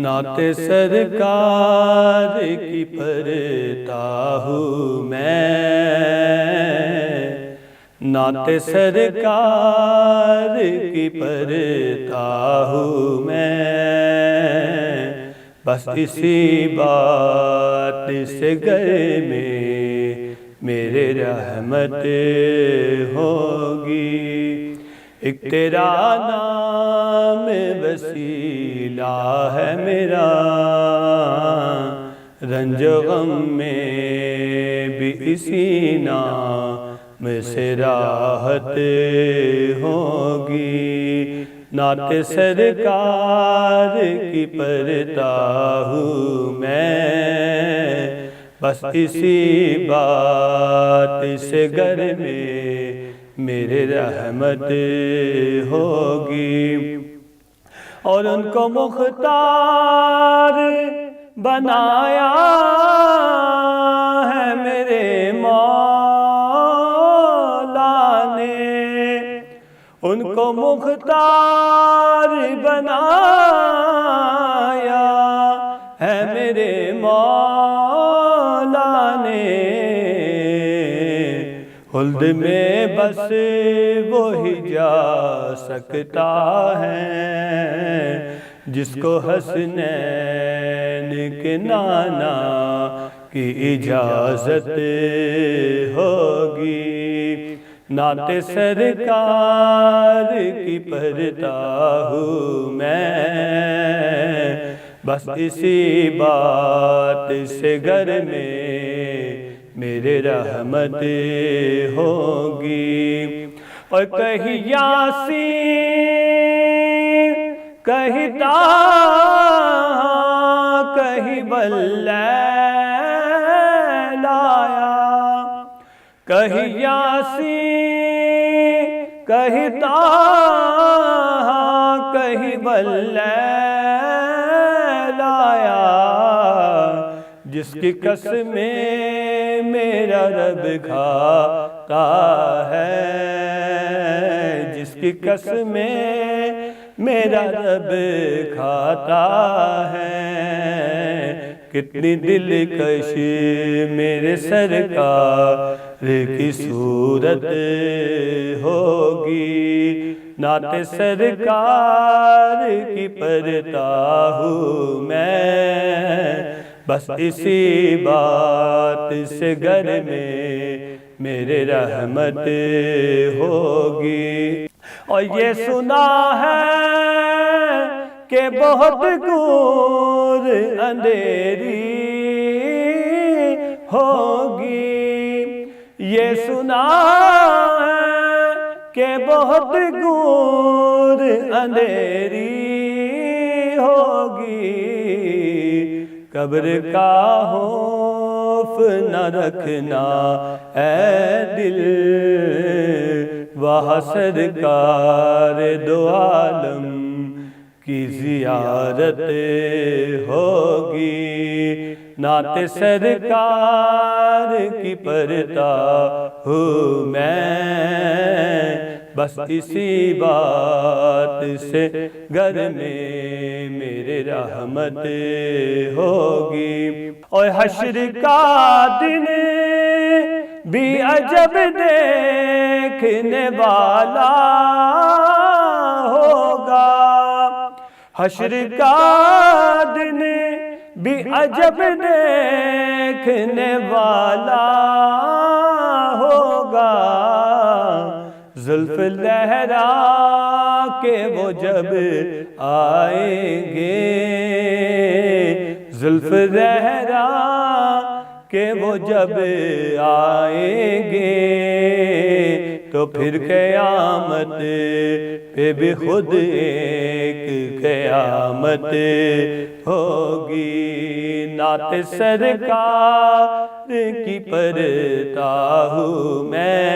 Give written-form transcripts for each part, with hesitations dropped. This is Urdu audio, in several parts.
نعت سرکار کی پڑھتا ہوں میں، نعت سرکار کی پڑھتا ہوں میں، بس اسی بات سے گھر میں میرے رحمت ہوگی۔ ایک تیرا نام وسیلہ ہے میرا، رنج و غم میں بھی اسی نام سے راحت ہوگی۔ نعت سرکار کی پڑھتا ہوں میں، بس اسی بات سے گھر میں میرے رحمت ہوگی۔ اور ان کو مختار بنایا ہے میرے مولا نے، ان کو مختار بنایا ہے میرے مولا نے۔ خلد میں بس وہی جا سکتا ہے جس کو حسنین کے نانا کی اجازت ہوگی۔ نعت سرکار کی پڑھتا ہوں میں، بس اسی بات سے گھر میں میرے رحمت ہوگی۔ اور کہیں یاسین کہیں طٰہٰ کہیں واللیل آیا، کہیں یاسین کہیں طٰہٰ کہیں واللیل آیا، جس کی قسمیں میرا رب کھاتا ہے، جس کی قسمیں میرا رب کھاتا ہے۔ کتنی دلکش میرے سرکار کی صورت ہوگی۔ نعت سرکار کی پڑھتا ہوں میں، بس اسی بات سے گھر میں میرے رحمت ہوگی۔ اور یہ سنا ہے کہ بہت گور اندھیری ہوگی، یہ سنا ہے کہ بہت گور اندھیری ہوگی۔ قبر کا خوف نہ رکھنا اے دل، وہاں سرکار دو عالم کی زیارت ہوگی۔ نعت سرکار کی پڑھتا ہوں میں، بس اسی بات سے گھر میں میرے رحمت ہوگی۔ اور حشر کا دن بھی عجب دیکھنے والا ہوگا، حشر کا دن بھی عجب دیکھنے والا ہوگا۔ زلف لہرا کے وہ جب آئیں گے، زلف لہرا کہ وہ جب آئیں گے، تو پھر قیامت پہ بھی خود ایک قیامت ہوگی۔ نعت سرکار کی پڑھتا ہوں میں،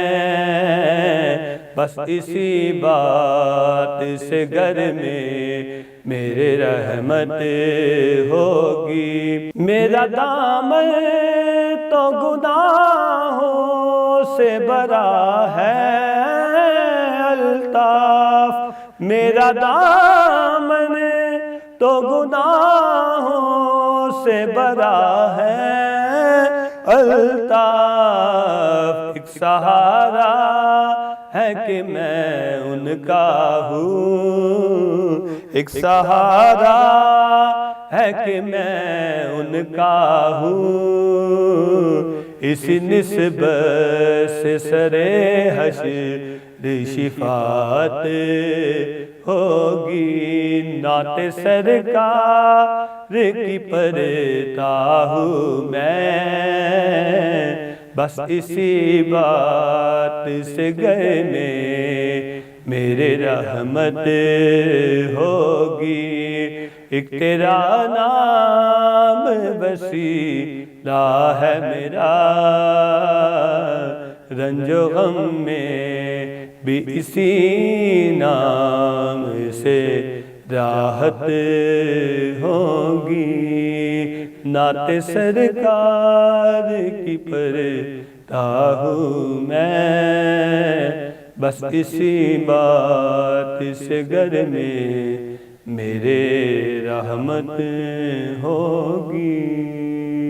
بس اسی بات سے گھر میں میرے رحمت ہوگی۔ میرا دامن تو گناہوں سے بھرا ہے الطاف، میرا دامن تو گناہوں سے بری ہے الطاف، ایک سہارا ہے کہ میں ان کا ہوں، ایک سہارا ہے کہ میں ان کا ہوں، اس نسبت سے سرے حشر شفاعت ہوگی، نعت سرکار کی پڑھتا ہوں میں، بس اسی بات سے گھر میں میرے رحمت ہوگی، ایک تیرا نام وسیلہ ہے میرا، رنج و غم میں بھی اسی نام سے راحت ہوگی، نعت سرکار کی پڑھتا ہوں میں، بس اسی بات سے گھر میں میرے رحمت ہوگی۔